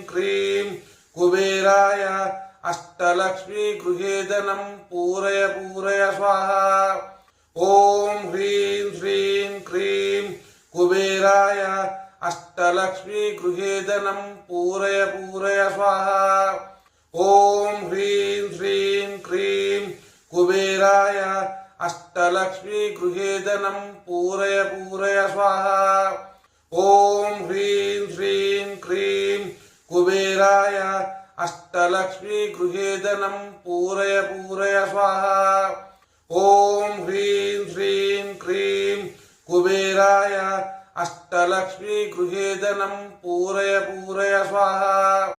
Cream कुबेराय अष्टलक्ष्मी गृहे धनं पूरय पूरय स्वाहा। ॐ ह्रीं श्रीं क्रीं कुबेराय अष्टलक्ष्मी गृहे धनं पूरय पूरय स्वाहा। ॐ ह्रीं श्रीं क्रीं कुबेराय अष्टलक्ष्मी गृहे धनं पूरय पूरय स्वाहा। ॐ ह्रीं श्रीं क्रीं कुबेराय अष्टलक्ष्मी गृहे धनं पूरय पूरय स्वाहा। ॐ ह्रीं श्रीं क्रीं कुबेराय अष्टलक्ष्मी गृहे धनं पूरय पूरय स्वाहा।